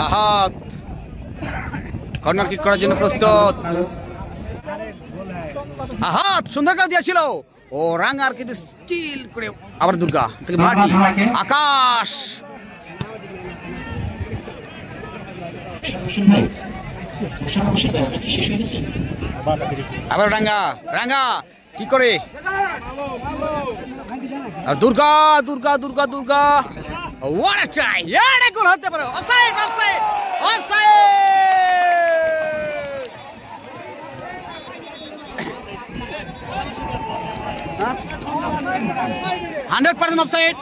আহাত corner kick করার জন্য প্রস্তুত। আহাত সুন্দর করে দিয়েছিল ও রাঙ্গার, কিন্তু স্কিল করে আবার দুর্গা থেকে মাটি আকাশ। আবার রাঙ্গা রাঙ্গা কি করে, আর Durga Durga Durga Durga what a try, এটা গোল হতে পারে। Offside offside offside, 100% offside.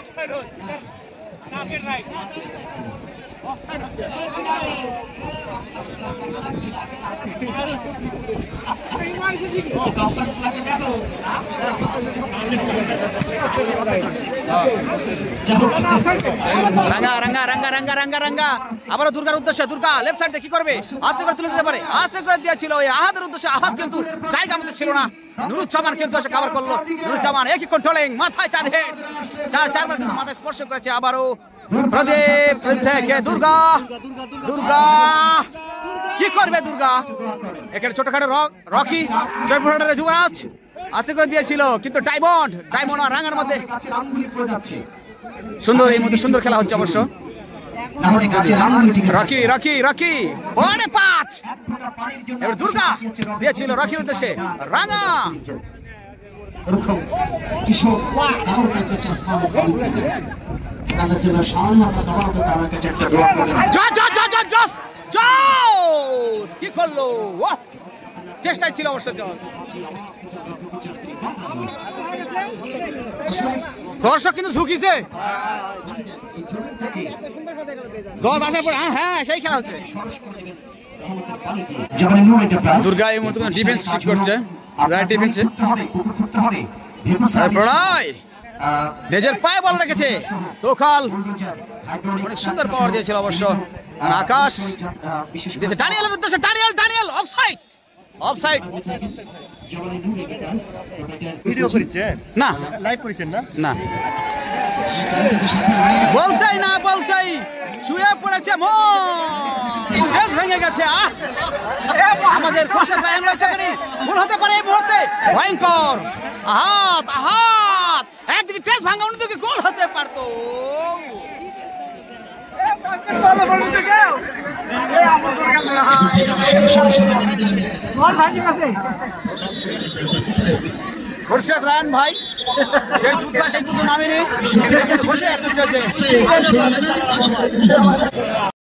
রাঙ্গা রাঙ্গা রাঙ্গা রাঙ্গা রাঙ্গা রাঙ্গা আবারও দুর্গার উদ্দেশ্যে, দুর্গা লেফট সাইড দিয়ে কি করবে, আস্তে করে তুলে দিতে পারে, আস্তে করে দিয়েছিল ওই আহাদের উদ্দেশ্যে, আহাদ কিন্তু জায়গা মধ্যে ছিল না। নুরুজ্জামান কিন্তু এসে কভার করলো, নুরুজ্জামান একই কন্ট্রোলিং, মাথায় চার হেড, চারবার কিন্তু মাথায় স্পর্শ করেছে। আবারও প্রদীপ থেকে দুর্গা, দুর্গা কি করবে দুর্গা, এখানে ছোটখাটো রকি জয়পুরহাটের যুবরাজ আস্তে করে দিয়েছিল, কিন্তু ডায়মন্ড ডায়মন্ড আর রাঙ্গার মধ্যে সুন্দর, এই মধ্যে সুন্দর খেলা হচ্ছে অবশ্য। রকি রকি রকি ওরে 5, এবার দুর্গা দিয়েছিল রকির উদ্দেশ্যে, রাঙ্গা কি করলো, চেষ্টায় ছিল অবশ্য জস। দর্শক কিন্তু ঝুঁকিছে জজ আসার পর, হ্যাঁ সেই খেলা হচ্ছে। দুর্গা এই মুহূর্তে ডিফেন্স ঠিক করছে, রাইট ডিফেন্সে প্রণয় নিজের পায়ে বল রেখেছে, তোখাল অনেক সুন্দর পাওয়ার দিয়েছিল অবশ্য। আকাশ ডানিয়েলের উদ্দেশ্যে, Daniel Daniel offside offside, video করেছে না লাইভ করেছেন না, না বলতেই না বলতেই শুয়ে পড়েছে, স্টেজ ভেঙে গেছে। আমাদের কোষে রায়ন রয়েছে, ভুল হতে পারে এই মুহূর্তে, ভয়ঙ্কর আহাত আহাত, একদিকে পেস ভাঙা, অন্যদিকে গোল হতে পারতো। খোরশেদ রায়ন ভাই সেই যুদ্ধ নামেনি